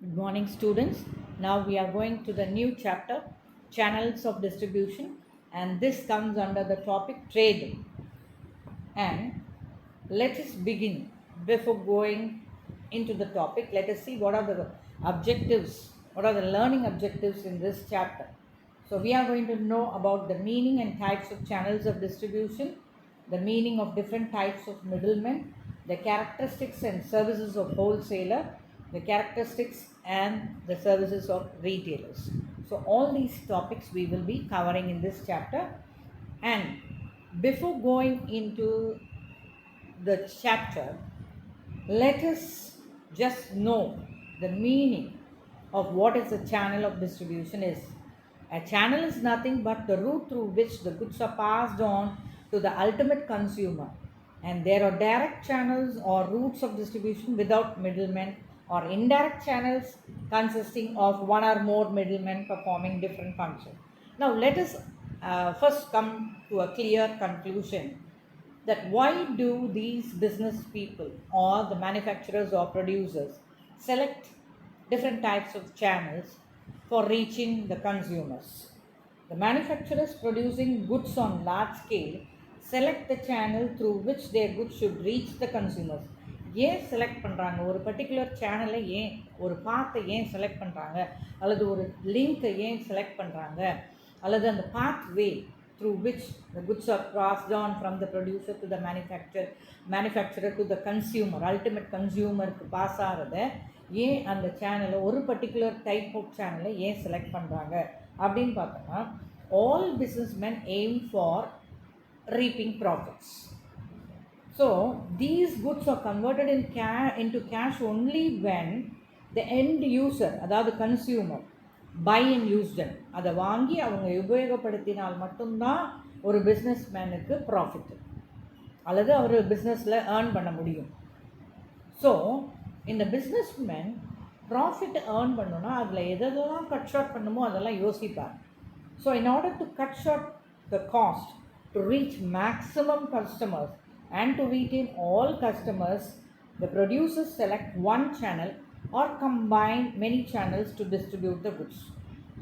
Good morning, students. Now we are going to the new chapter, channels of distribution, and this comes under the topic trading. And let us begin. Before going into the topic, let us see what are the objectives, what are the learning objectives in this chapter. So we are going to know about the meaning and types of channels of distribution, the meaning of different types of middlemen, the characteristics and services of wholesaler, the characteristics and the services of retailers. So all these topics we will be covering in this chapter. And before going into the chapter, let us just know the meaning of what is a channel of distribution is. A channel is nothing but the route through which the goods are passed on to the ultimate consumer. And there are direct channels or routes of distribution without middlemen, or indirect channels consisting of one or more middlemen performing different functions. Now, let us first come to a clear conclusion that why do these business people or the manufacturers or producers select different types of channels for reaching the consumers. The manufacturers producing goods on large scale select the channel through which their goods should reach the consumers. ஏன் select பண்ணுறாங்க, ஒரு particular சேனலை ஏன், ஒரு பாத்தை ஏன் select பண்ணுறாங்க, அல்லது ஒரு லிங்க்கை ஏன் செலக்ட் பண்ணுறாங்க, அல்லது அந்த pathway through which the goods are passed on from the producer to the manufacturer to the consumer, ultimate consumerக்கு பாஸ் ஆகிறத ஏன் அந்த சேனலை, ஒரு பர்டிகுலர் டைப் ஆஃப் சேனலை ஏன் செலக்ட் பண்ணுறாங்க அப்படின்னு பார்த்தோம்னா, all businessmen aim for reaping profits. So these goods are converted into cash only when the end user, அதாவது consumer, buy and use them. அதை வாங்கி அவங்க உபயோகப்படுத்தினால் மட்டும்தான் ஒரு பிஸ்னஸ்மேனுக்கு ப்ராஃபிட் அல்லது அவர் பிஸ்னஸில் ஏர்ன் பண்ண முடியும். ஸோ இந்த பிஸ்னஸ்மேன் ப்ராஃபிட் ஏர்ன் பண்ணணும்னா அதில் எதெல்லாம் கட் ஷார்ட் பண்ணுமோ அதெல்லாம் யோசிப்பார். So in order to cut short the cost to reach maximum customers and to retain all customers, the producers select one channel or combine many channels to distribute the goods.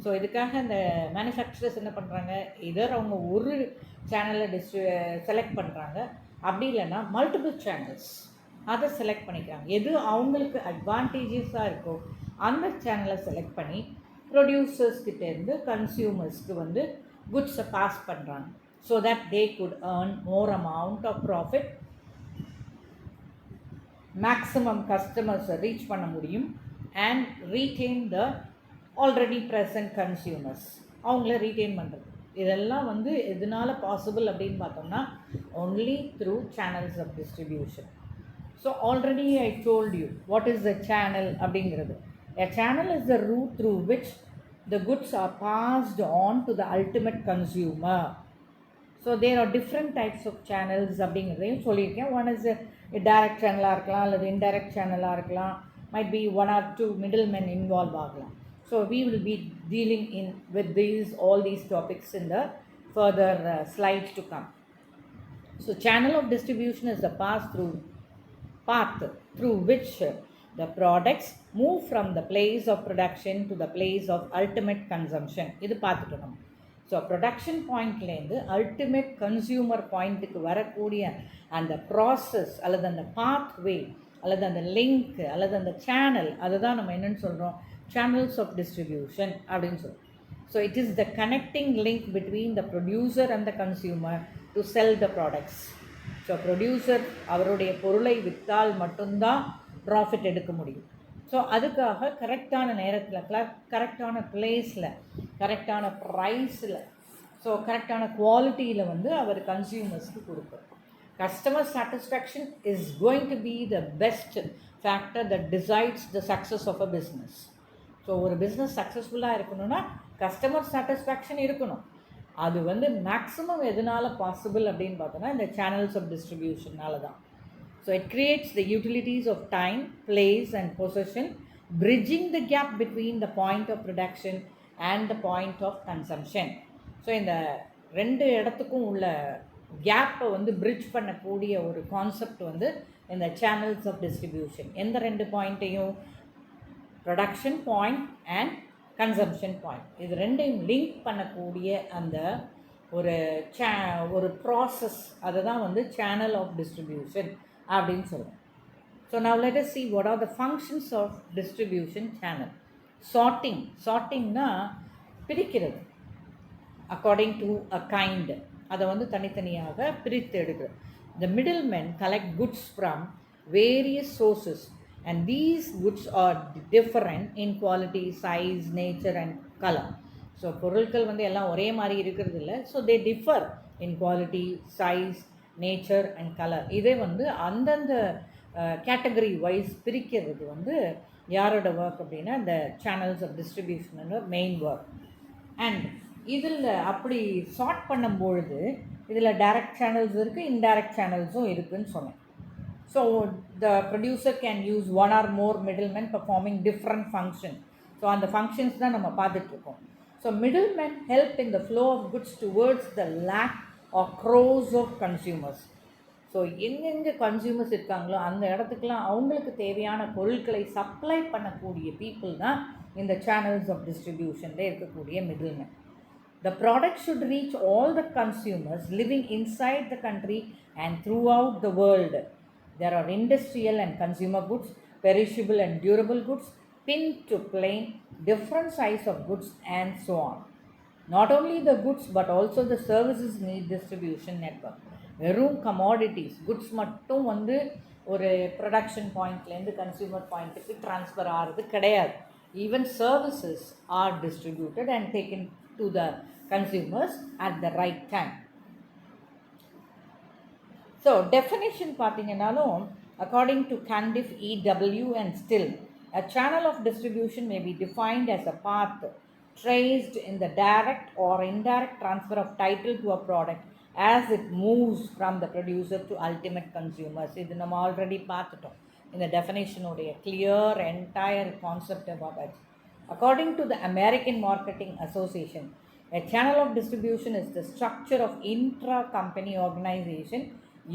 So இதுக்காக இந்த manufacturers என்ன பண்ணுறாங்க, இதர் அவங்க ஒரு சேனலை select பண்ணுறாங்க, அப்படி இல்லைன்னா மல்டிபிள் சேனல்ஸ் அதை செலக்ட் பண்ணிக்கிறாங்க. எது அவங்களுக்கு அட்வான்டேஜஸாக இருக்கோ அந்த சேனலை செலக்ட் பண்ணி ப்ரொடியூசர்ஸ்கிட்டேருந்து கன்சியூமர்ஸ்க்கு வந்து குட்ஸை பாஸ் பண்ணுறாங்க. So that they could earn more amount of profit, maximum customers reach பண்ண முடியும், and retain the already present consumers, அவங்கள retain பண்ணுறது. இதெல்லாம் வந்து எதனால பாசிபிள் அப்படின்னு பார்த்தோம்னா only through channels of distribution. So already I told you what is the channel அப்படிங்கிறது. A channel is the route through which the goods are passed on to the ultimate consumer. So there are different types of channels அப்படிங்கிறதையும் சொல்லியிருக்கேன். One is direct சேனலாக இருக்கலாம், அல்லது indirect சேனலாக இருக்கலாம், might be one or two middle men involve ஆகலாம். So we will be dealing in with all these topics in the further slides to come. So channel of distribution is the path through which the products move from the place of production to the place of ultimate consumption. இது பார்த்துக்கணும். So production பாயிண்ட்லேருந்து ultimate consumer பாயிண்ட்டுக்கு வரக்கூடிய அந்த process அல்லது அந்த pathway அல்லது அந்த லிங்க் அல்லது அந்த சேனல், அதை தான் நம்ம என்னென்னு சொல்கிறோம், சேனல்ஸ் ஆஃப் டிஸ்ட்ரிபியூஷன் அப்படின்னு சொல்கிறோம். So it is the connecting link between the producer and the consumer to sell the products. So producer அவருடைய பொருளை விற்றால் மட்டும்தான் ப்ராஃபிட் எடுக்க முடியும். ஸோ அதுக்காக கரெக்டான நேரத்தில் கரெக்டான பிளேஸில் கரெக்டான ப்ரைஸில் ஸோ கரெக்டான குவாலிட்டியில் வந்து அவர் கன்சியூமர்ஸ்க்கு கொடுப்பார். Customer satisfaction is going to be the best factor that decides the success of a business. So ஒரு பிஸ்னஸ் சக்ஸஸ்ஃபுல்லாக இருக்கணும்னா கஸ்டமர் சாட்டிஸ்ஃபேக்ஷன் இருக்கணும். அது வந்து மேக்ஸிமம் எதனால் பாசிபிள் அப்படின்னு பார்த்தோன்னா இந்த சேனல்ஸ் ஆஃப் டிஸ்ட்ரிபியூஷனால தான். So it creates the utilities of time, place and possession, bridging the gap between the point of production and the point of consumption. So இந்த ரெண்டு இடத்துக்கும் உள்ள கேப்பை வந்து பிரிட்ஜ் பண்ணக்கூடிய ஒரு கான்செப்ட் வந்து இந்த சேனல்ஸ் ஆஃப் டிஸ்ட்ரிபியூஷன். எந்த ரெண்டு பாயிண்ட்டையும், production point and consumption point. இது ரெண்டையும் லிங்க் பண்ணக்கூடிய அந்த ஒரு ஒரு ப்ராசஸ், அதை தான் வந்து சேனல் ஆஃப் டிஸ்ட்ரிபியூஷன் அப்படின்னு சொல்லுவோம். So now let us see what are the functions of distribution channel. சார்ட்டிங்னா பிரிக்கிறது, அக்கார்டிங் டு அ கைண்ட், அதை வந்து தனித்தனியாக பிரித்து எடுக்கிறது. The middlemen collect goods from various sources and these goods are different in quality, size, nature and color. So பொருட்கள் வந்து எல்லாம் ஒரே மாதிரி இருக்கிறது இல்லை. So they differ in quality, size, nature and colour. இதே வந்து அந்தந்த கேட்டகரி வைஸ் பிரிக்கிறது வந்து யாரோட ஒர்க் அப்படின்னா இந்த சேனல்ஸ் ஆஃப் டிஸ்ட்ரிபியூஷனோட மெயின் ஒர்க். அண்ட் இதில் அப்படி சார்ட் பண்ணும்பொழுது இதில் டைரக்ட் சேனல்ஸ் இருக்குது, இன்டைரக்ட் சேனல்ஸும் இருக்குதுன்னு சொன்னேன். So the producer can use one or more middlemen performing different function. So அந்த ஃபங்க்ஷன்ஸ் தான் நம்ம பார்த்துட்ருக்கோம். So middlemen help in the flow of goods towards the lakhs or crores of consumers. So எங்கெங்கே consumers இருக்காங்களோ அந்த இடத்துக்குலாம் அவங்களுக்கு தேவையான பொருட்களை சப்ளை பண்ணக்கூடிய பீப்புள் தான் இந்த சேனல்ஸ் ஆஃப் டிஸ்ட்ரிபியூஷனில் இருக்கக்கூடிய middlemen. The product should reach all the consumers living inside the country and throughout the world. There are industrial and consumer goods, perishable and durable goods, pin to plain, different size of goods and so on. Not only the goods but also the services need distribution network. வெறும் commodities goods மட்டும் வந்து ஒரு production பாயிண்ட்லேருந்து consumer பாயிண்ட்டுக்கு transfer ஆகிறது கிடையாது. Even services are distributed and taken to the consumers at the right time. So definition பார்த்தீங்கன்னாலும் according to Candiff, E.W. and Still, a channel of distribution may be defined as a path traced in the direct or indirect transfer of title to a product as it moves from the producer to ultimate consumers. இது நம்ம already பார்த்துட்டோம் இந்த டெஃபினேஷனுடைய clear entire concept about it. According to the American Marketing Association, a channel of distribution is the structure of intra-company organization,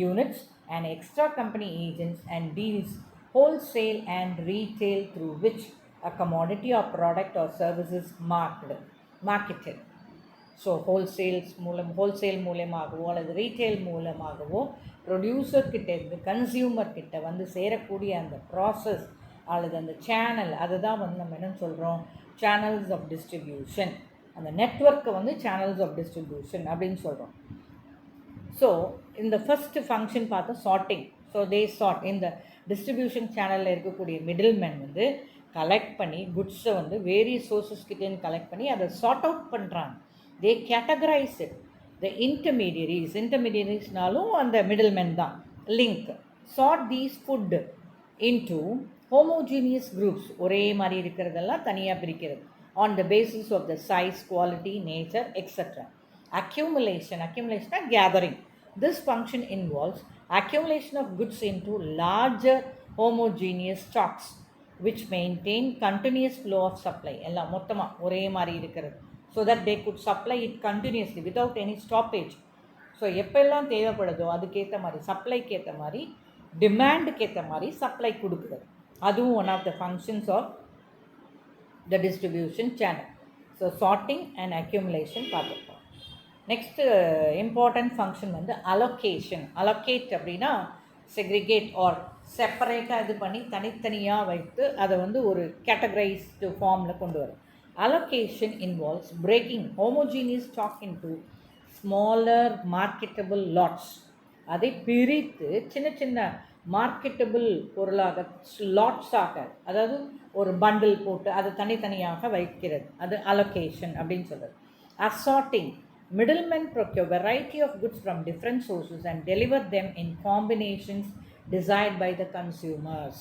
units, and extra-company agents and deals, wholesale and retail, through which a commodity or product or service is marketed. So wholesale மூலமாகவோ அல்லது retail மூலமாகவோ producer கிட்டேருந்து consumer கிட்ட வந்து சேரக்கூடிய அந்த process அல்லது அந்த சேனல், அதை தான் வந்து நம்ம என்ன சொல்கிறோம், சேனல்ஸ் ஆஃப் டிஸ்ட்ரிபியூஷன். அந்த நெட்வொர்க்கை வந்து சேனல்ஸ் ஆஃப் டிஸ்ட்ரிபியூஷன் அப்படின்னு சொல்கிறோம். ஸோ இந்த ஃபஸ்ட்டு ஃபங்க்ஷன் பார்த்தா சார்ட்டிங். ஸோ தே சார்ட் இந்த டிஸ்ட்ரிபியூஷன் சேனலில் இருக்கக்கூடிய மிடில்மென் வந்து கலெக்ட் பண்ணி குட்ஸை வந்து வேரியஸ் சோர்ஸஸ் கிட்டேன்னு கலெக்ட் பண்ணி அதை சார்ட் அவுட் பண்ணுறாங்க. தே கேட்டகரைஸ் இட். த இன்டர்மீடியரிஸ்னாலும் அந்த மிடில்மென் தான். Link sort these put into homogeneous groups, ஒரே மாதிரி இருக்கிறதெல்லாம் தனியாக பிரிக்கிறது on the basis of the size, quality, nature, etc. Accumulation gathering. This function involves accumulation of goods into larger homogeneous stocks which maintain continuous flow of supply. எல்லாம் மொத்தமாக ஒரே மாதிரி இருக்கிறது, so that they could supply it continuously without any stoppage. So எப்பெல்லாம் தேவைப்படுதோ அதுக்கேற்ற மாதிரி, சப்ளைக்கு ஏற்ற மாதிரி, டிமாண்டுக்கு ஏற்ற மாதிரி சப்ளை கொடுக்குறது. அதுவும் one of the functions of the distribution channel. So sorting and accumulation பார்த்துருக்கோம். நெக்ஸ்ட்டு இம்பார்ட்டண்ட் ஃபங்க்ஷன் வந்து அலோகேஷன். அலோகேட் அப்படின்னா செக்ரிகேட் ஆர் செப்பரேட்டாக இது பண்ணி தனித்தனியாக வைத்து அதை வந்து ஒரு கேட்டகரைஸ்டு ஃபார்மில் கொண்டு வரும். Allocation involves breaking homogeneous stock into smaller marketable lots. அதை பிரித்து சின்ன சின்ன மார்க்கெட்டபிள் பொருளாக லாட்ஸாக, அதாவது ஒரு பண்டில் போட்டு அதை தனித்தனியாக வைக்கிறது, அது அலோகேஷன் அப்படின்னு சொல்கிறது. Assorting, middlemen procure variety of goods from different sources and deliver them in combinations desired by the consumers.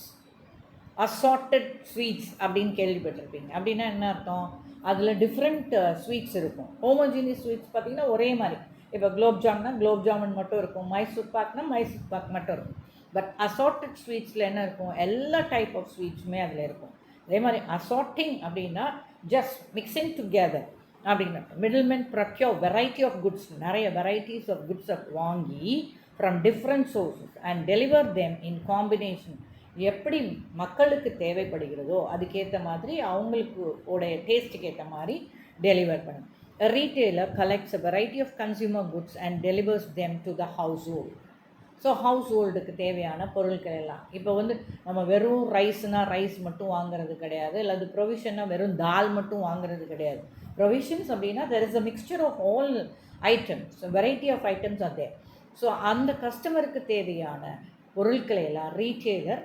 Assorted sweets அப்படின்னு கேள்விப்பட்டிருப்பீங்க. அப்படின்னா என்ன அர்த்தம், அதில் டிஃப்ரெண்ட் ஸ்வீட்ஸ் இருக்கும். ஹோமோஜீனியஸ் ஸ்வீட்ஸ் பார்த்திங்கன்னா ஒரே மாதிரி, இப்போ குலோப் ஜாம்னா குலோப் ஜாமுன் மட்டும் இருக்கும், மைசூர் பாக்னா மைசூர் பாக் மட்டும் இருக்கும். பட் அசார்ட்டட் ஸ்வீட்ஸில் என்ன இருக்கும், எல்லா டைப் ஆஃப் ஸ்வீட்ஸுமே அதில் இருக்கும். அதே மாதிரி அசார்ட்டிங் அப்படின்னா ஜஸ்ட் மிக்சிங் டுகெதர் அப்படின்னா. Middlemen procure variety of goods, நிறைய வெரைட்டிஸ் ஆஃப் குட்ஸை வாங்கி from different sources and deliver them in combination எப்படி மக்களுக்கு தேவைப்படுகிறதோ அதுக்கேற்ற மாதிரி அவங்களுக்கு உடைய டேஸ்ட்டுக்கு ஏற்ற மாதிரி டெலிவர் பண்ணும். A retailer collects a variety of consumer goods and delivers them to the household. So ஹவுஸ் ஹோல்டுக்கு தேவையான பொருட்கள் எல்லாம் இப்போ வந்து நம்ம வெறும் ரைஸ்னால் ரைஸ் மட்டும் வாங்குறது கிடையாது, அல்லது ப்ரொவிஷன்னா வெறும் தால் மட்டும் வாங்குறது கிடையாது. ப்ரொவிஷன்ஸ் அப்படின்னா there is a mixture of all items, variety of items are there. So அந்த கஸ்டமருக்கு தேவையான பொருட்களை எல்லாம் ரீட்டெய்லர்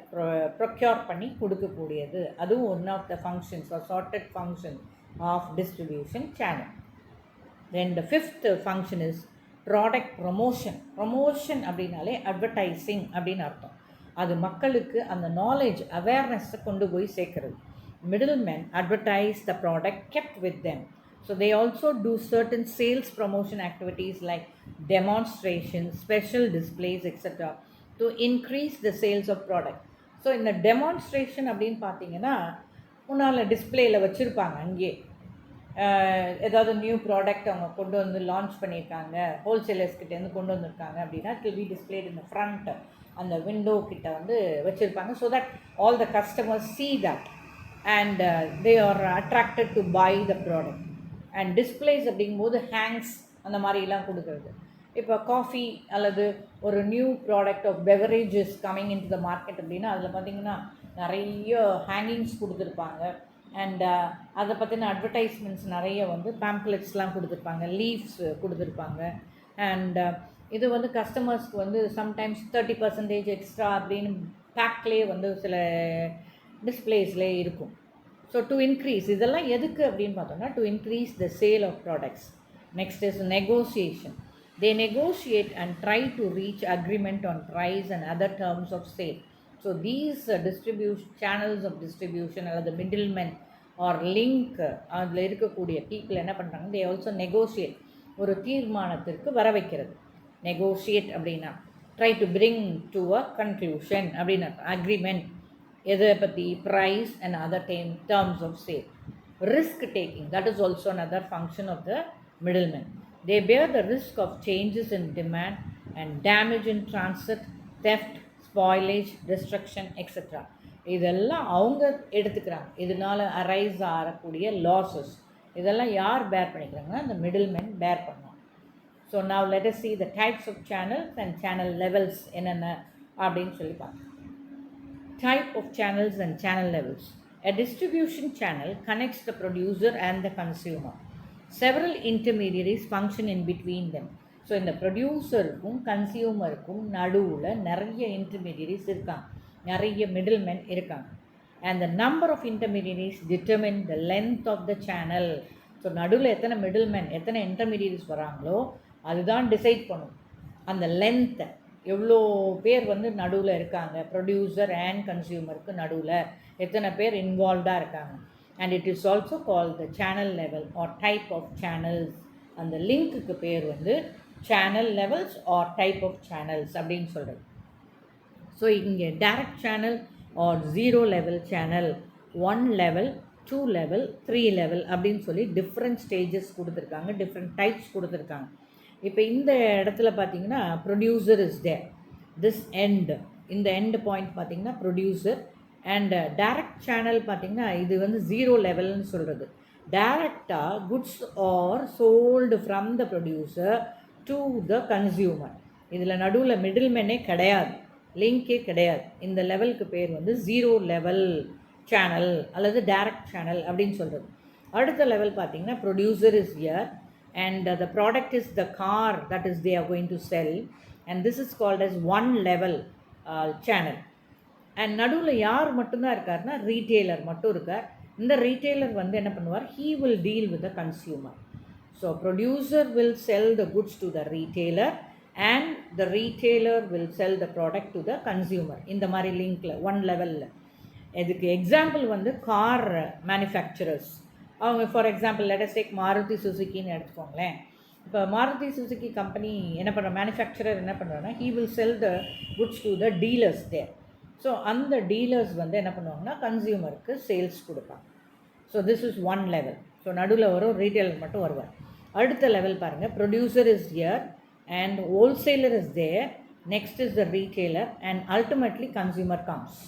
ப்ரொக்யூர் பண்ணி கொடுக்கக்கூடியது. அதுவும் one of the functions or chartered function of distribution channel. Then the fifth function is product promotion அப்படின்னாலே advertising அப்படின்னு அர்த்தம். அது மக்களுக்கு அந்த நாலேஜ் அவேர்னஸை கொண்டு போய் சேர்க்குறது. Middlemen advertise the product kept with them. So they also do certain sales promotion activities like demonstration, special displays etcetera to increase the sales of product. So இந்த டெமான்ஸ்ட்ரேஷன் அப்படின்னு பார்த்தீங்கன்னா முன்னால் டிஸ்பிளேயில் வச்சுருப்பாங்க. அங்கேயே ஏதாவது நியூ ப்ராடக்ட் அவங்க கொண்டு வந்து லான்ச் பண்ணியிருக்காங்க, ஹோல்சேலர்ஸ்கிட்டேருந்து கொண்டு வந்திருக்காங்க அப்படின்னா it will be displayed in the front, அந்த விண்டோ கிட்ட வந்து வச்சுருப்பாங்க. So that all the customers see that and they are attracted to buy the product. And displays அப்படிங்கும்போது ஹேங்ஸ் அந்த மாதிரிலாம் கொடுக்குறது. இப்போ காஃபி அல்லது ஒரு new product of beverages coming in to the market அப்படின்னா அதில் பார்த்திங்கன்னா நிறைய ஹேங்கிங்ஸ் கொடுத்துருப்பாங்க. அண்ட் அதை பற்றின அட்வர்டைஸ்மெண்ட்ஸ் நிறைய வந்து பேம்ப்ளெட்ஸ்லாம் கொடுத்துருப்பாங்க, லீவ்ஸ் கொடுத்துருப்பாங்க. அண்ட் இது வந்து கஸ்டமர்ஸ்க்கு வந்து சம்டைம்ஸ் 30% எக்ஸ்ட்ரா அப்படின்னு பேக்லேயே வந்து சில டிஸ்பிளேஸ்லேயே இருக்கும். ஸோ டு இன்க்ரீஸ் இதெல்லாம் எதுக்கு அப்படின்னு பார்த்தோம்னா to increase the sale of products. Next is negotiation. They negotiate and try to reach agreement on price and other terms of sale. So these channels of distribution or the middlemen or link அதில் இருக்கக்கூடிய people என்ன பண்ணுறாங்க, they also negotiate, ஒரு தீர்மானத்திற்கு வர வைக்கிறது. Negotiate அப்படின்னா try to bring to a conclusion அப்படின்னு அக்ரிமெண்ட். எதை பற்றி? Price and other terms of sale. Risk taking, that is also another function of the middlemen. They bear the risk of changes in demand and damage in transit, theft, spoilage, destruction, etc. இதெல்லாம் அவங்க எடுத்துக்கிறாங்க. இதனால் arise ஆகக்கூடிய losses இதெல்லாம் யார் பேர் பண்ணிக்கிறாங்கன்னா இந்த middlemen பேர் பண்ணுவாங்க. So now let us see the types of channels and channel levels என்னென்ன அப்படின்னு சொல்லி பார்க்கலாம். Type of channels and channel levels. A distribution channel connects the producer and the consumer. Several intermediaries function in between them. So இந்த ப்ரொடியூசருக்கும் கன்சியூமருக்கும் நடுவில் நிறைய intermediaries இருக்காங்க, நிறைய middlemen இருக்காங்க. And the number of intermediaries determine the length of the channel. So நடுவில் எத்தனை middlemen எத்தனை intermediaries வராங்களோ அதுதான் டிசைட் பண்ணும் அந்த லென்த்தை. எவ்வளோ பேர் வந்து நடுவில் இருக்காங்க, ப்ரொடியூசர் அண்ட் கன்சியூமருக்கு நடுவில் எத்தனை பேர் இன்வால்வ்டாக இருக்காங்க. And it is also called the channel level or type of channels. அந்த லிங்க்குக்கு பேர் வந்து channel levels or type of channels அப்படின்னு சொல்கிறது. ஸோ இங்கே direct channel or 0 level channel, 1 level, 2 level, 3 level அப்படின்னு சொல்லி டிஃப்ரெண்ட் ஸ்டேஜஸ் கொடுத்துருக்காங்க, டிஃப்ரெண்ட் டைப்ஸ் கொடுத்துருக்காங்க. இப்போ இந்த இடத்துல பார்த்தீங்கன்னா producer is there, this end, இந்த எண்ட் பாயிண்ட் பார்த்தீங்கன்னா ப்ரொடியூசர். அண்ட் டைரக்ட் சேனல் பார்த்திங்கன்னா இது வந்து 0 லெவல்னு சொல்கிறது. டைரக்டாக goods are sold from the producer to the consumer. இதில் நடுவில் மிடில்மெனே கிடையாது, லிங்கே கிடையாது. இந்த லெவலுக்கு பேர் வந்து 0 லெவல் சேனல் அல்லது டைரக்ட் சேனல் அப்படின்னு சொல்கிறது. அடுத்த லெவல் பார்த்திங்கன்னா producer is year and the product is the car that is they are going to sell, and this is called as 1 level channel. And நடுவில் யார் மட்டும்தான் இருக்காருன்னா ரீட்டெய்லர் மட்டும் இருக்கார். இந்த ரீட்டெய்லர் வந்து என்ன பண்ணுவார், he will deal with the consumer. So producer will sell the goods to the retailer and the retailer will sell the product to the consumer. இந்த மாதிரி லிங்க்கில் 1 லெவலில். இதுக்கு எக்ஸாம்பிள் வந்து கார் மேனுஃபேக்சரர்ஸ். அவங்க for example let us take Maruti சுசுக்கின்னு எடுத்துக்கோங்களேன். இப்போ மாருதி சுசுக்கி கம்பெனி என்ன பண்ணுற, மேனுஃபேக்சரர் என்ன பண்ணுறாங்கன்னா he will sell the goods to the dealers there. So அந்த டீலர்ஸ் வந்து என்ன பண்ணுவாங்கன்னா கன்சியூமருக்கு சேல்ஸ் கொடுப்பாங்க. So this is 1 level. So நடுவில் வரும் ரீட்டெயிலர் மட்டும் வருவார். அடுத்த லெவல் பாருங்கள், producer is here and wholesaler is there, next is the retailer and ultimately consumer comes.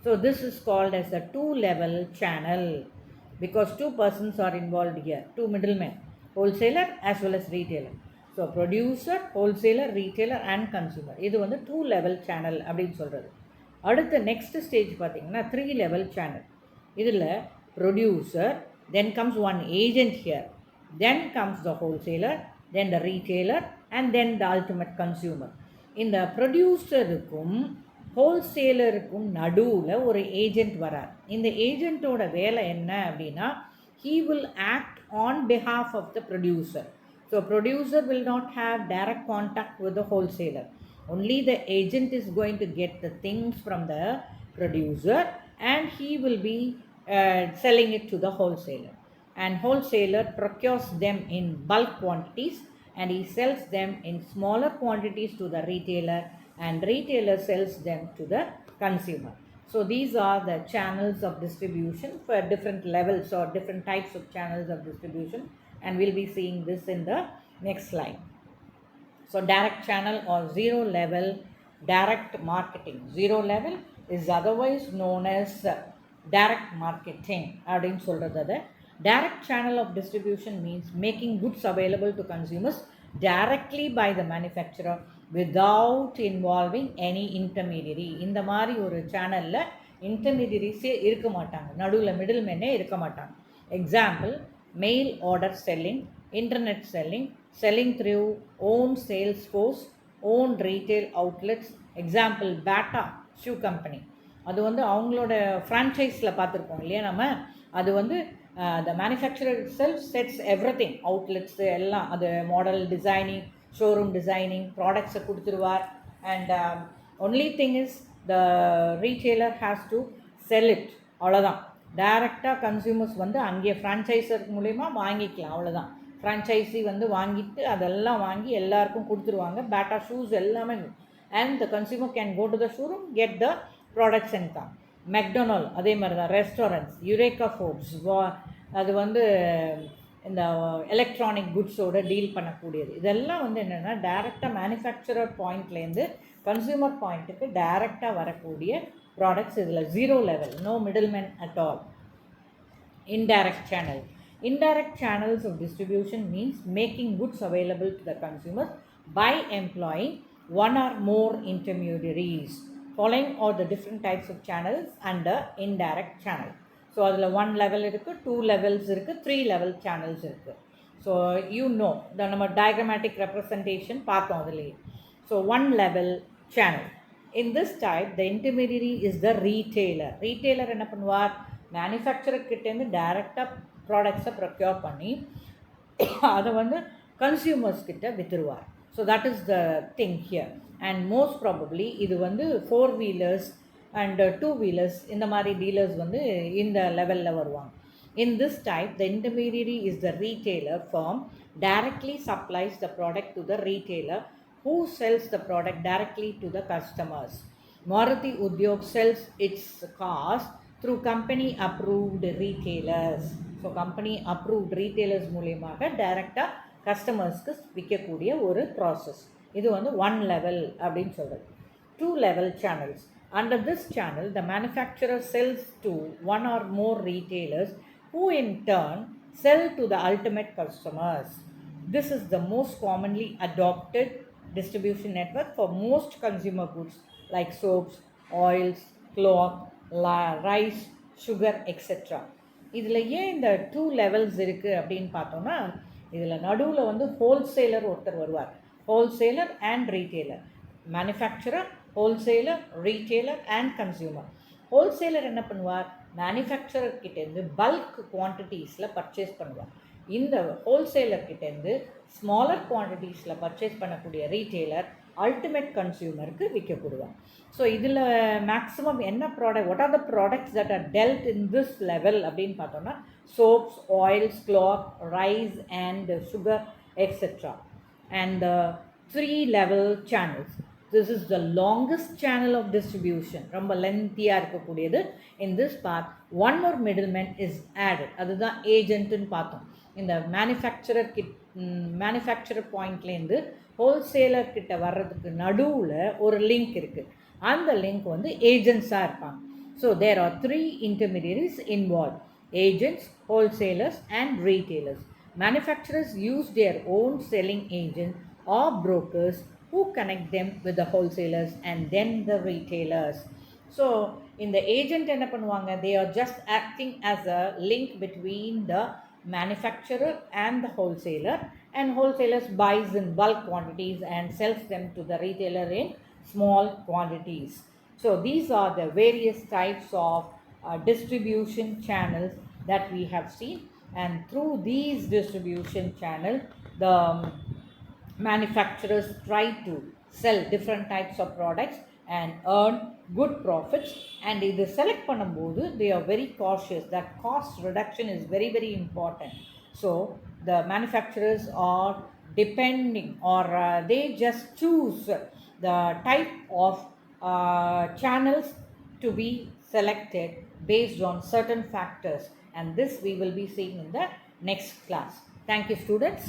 So this is called as a two-level channel because two persons are involved here, two middlemen, wholesaler as well as retailer. So producer, wholesaler, retailer and consumer. இது வந்து two-level channel அப்படின்னு சொல்கிறது. அடுத்த next stage பார்த்தீங்கன்னா three-level channel. இதில் producer, then comes one agent here, then comes the wholesaler, then the retailer and then the ultimate consumer. இந்த ப்ரொடியூசருக்கும் ஹோல்சேலருக்கும் நடுவில் ஒரு ஏஜெண்ட் வரார். இந்த ஏஜெண்ட்டோட வேலை என்ன அப்படின்னா, he will act on behalf of the producer. So producer will not have direct contact with the wholesaler. Only the agent is going to get the things from the producer and he will be selling it to the wholesaler. And wholesaler procures them in bulk quantities and he sells them in smaller quantities to the retailer and retailer sells them to the consumer. So these are the channels of distribution for different levels or different types of channels of distribution, and we'll be seeing this in the next slide. So direct channel or zero level direct marketing. Zero level is otherwise known as direct marketing. அப்படின்னு சொல்கிறது அது. Direct channel of distribution means making goods available to consumers directly by the manufacturer without involving any intermediary. இந்த மாதிரி ஒரு சேனலில் இன்டர்மீடியரிஸே இருக்க மாட்டாங்க, நடுவில் மிடில்மென்னே இருக்க மாட்டாங்க. Example, mail order selling, internet selling, selling through own sales force, own retail outlets. Example, Bata shoe company. அது வந்து அவங்களோட ஃப்ரான்ச்சைஸில் பார்த்துருப்போம் இல்லையா நம்ம. அது வந்து the manufacturer itself sets everything, outlets எல்லாம், அது மாடல் டிசைனிங், ஷோரூம் டிசைனிங், ப்ராடக்ட்ஸை கொடுத்துருவார். And only thing is the retailer has to sell it. அவ்வளோதான். டைரெக்டாக கன்சியூமர்ஸ் வந்து அங்கேயே ஃப்ரான்ச்சைசர் மூலயமா வாங்கிக்கலாம், அவ்வளோதான். ஃப்ரான்ச்சைஸி வந்து வாங்கிட்டு அதெல்லாம் வாங்கி எல்லாருக்கும் கொடுத்துருவாங்க. பேட்டா ஷூஸ் எல்லாமே. And the consumer can go to the showroom, get the products and come. McDonald அதே மாதிரி தான். ரெஸ்டாரண்ட்ஸ், யுரேகா ஃபுட்ஸ், அது வந்து இந்த எலக்ட்ரானிக் குட்ஸோட டீல் பண்ணக்கூடியது. இதெல்லாம் வந்து என்னென்னா டைரெக்டாக மேனுஃபேக்சரர் பாயிண்ட்லேருந்து கன்சியூமர் பாயிண்ட்டுக்கு டைரெக்டாக வரக்கூடிய ப்ராடக்ட்ஸ். இதில் zero level, no middlemen at all. Indirect channel. Indirect channels of distribution means making goods available to the consumers by employing one or more intermediaries. Following are the different types of channels under indirect channel. So அதில் 1 level இருக்குது, 2 levels இருக்குது, 3 level channels இருக்குது. So you know, நம்ம diagrammatic representation பார்த்தோம் அதிலே. So 1 level channel. In this type, the intermediary is the retailer. Retailer என்ன பண்ணுவார், manufacturer கிட்டேருந்து டைரெக்டாக ப்ராடக்ட்ஸை ப்ரொக்யூர் பண்ணி அதை வந்து கன்சியூமர்ஸ் கிட்ட விற்றுருவார். So that is the thing here. And most probably இது வந்து 4 வீலர்ஸ் அண்ட் 2 வீலர்ஸ் இந்த மாதிரி டீலர்ஸ் வந்து இந்த லெவலில் வருவாங்க. In this type, the intermediary is the retailer firm directly supplies the product to the retailer who sells the product directly to the customers. Maruti Udyog sells its cars through company approved retailers. So company approved retailers மூலியமாக டைரெக்டாக கஸ்டமர்ஸ்க்கு விற்கக்கூடிய ஒரு process. இது வந்து 1 level அப்படின்னு சொல்கிறது. 2 level channels. Under this channel, the manufacturer sells to one or more retailers who in turn sell to the ultimate customers. This is the most commonly adopted distribution network for most consumer goods like soaps, oils, cloth, rice, sugar, etc. இதில் ஏன் இந்த 2 levels இருக்குது அப்படின்னு பார்த்தோன்னா, இதில் நடுவில் வந்து wholesaler ஒருத்தர் வருவார். Wholesaler and retailer. Manufacturer, wholesaler, retailer and consumer. Wholesaler என்ன பண்ணுவார், மேனுஃபேக்சரர் கிட்டேருந்து பல்க் குவான்டிட்டிஸில் பர்ச்சேஸ் பண்ணுவார். இந்த ஹோல்சேலர் கிட்டேருந்து ஸ்மாலர் குவான்டிட்டிஸில் பர்ச்சேஸ் பண்ணக்கூடிய ரீட்டெய்லர் அல்டிமேட் கன்சியூமருக்கு விற்கப்படுவார். ஸோ இதில் மேக்ஸிமம் என்ன product, what are the products that R dealt in this level அப்படின்னு பார்த்தோன்னா, soaps, oils, cloth, rice and sugar etcetera. And 3 level channels. This is the longest channel of distribution. ரொம்ப லென்த்தியாக இருக்கக்கூடியது. In this part, one more middleman is added. அதுதான் ஏஜென்ட்டுன்னு பார்த்தோம். இந்த manufacturer பாயிண்ட்லேருந்து wholesaler கிட்ட வர்றதுக்கு நடுவில் ஒரு லிங்க் இருக்குது. அந்த லிங்க் வந்து ஏஜென்ட்ஸாக இருப்பாங்க. So there are three intermediaries involved: agents, wholesalers, and retailers. Manufacturers use their own selling agent or brokers who connect them with the wholesalers and then the retailers. So in the agent என்ன பண்ணுவாங்க, they are just acting as a link between the manufacturer and the wholesaler, and wholesalers buys in bulk quantities and sells them to the retailer in small quantities. So these are the various types of distribution channels that we have seen, and through these distribution channels the manufacturers try to sell different types of products and earn good profits. And இது select பண்ணும்போது they are very cautious that cost reduction is very very important. So the manufacturers are depending, or they just choose the type of channels to be selected based on certain factors, and this we will be seeing in the next class. Thank you, students.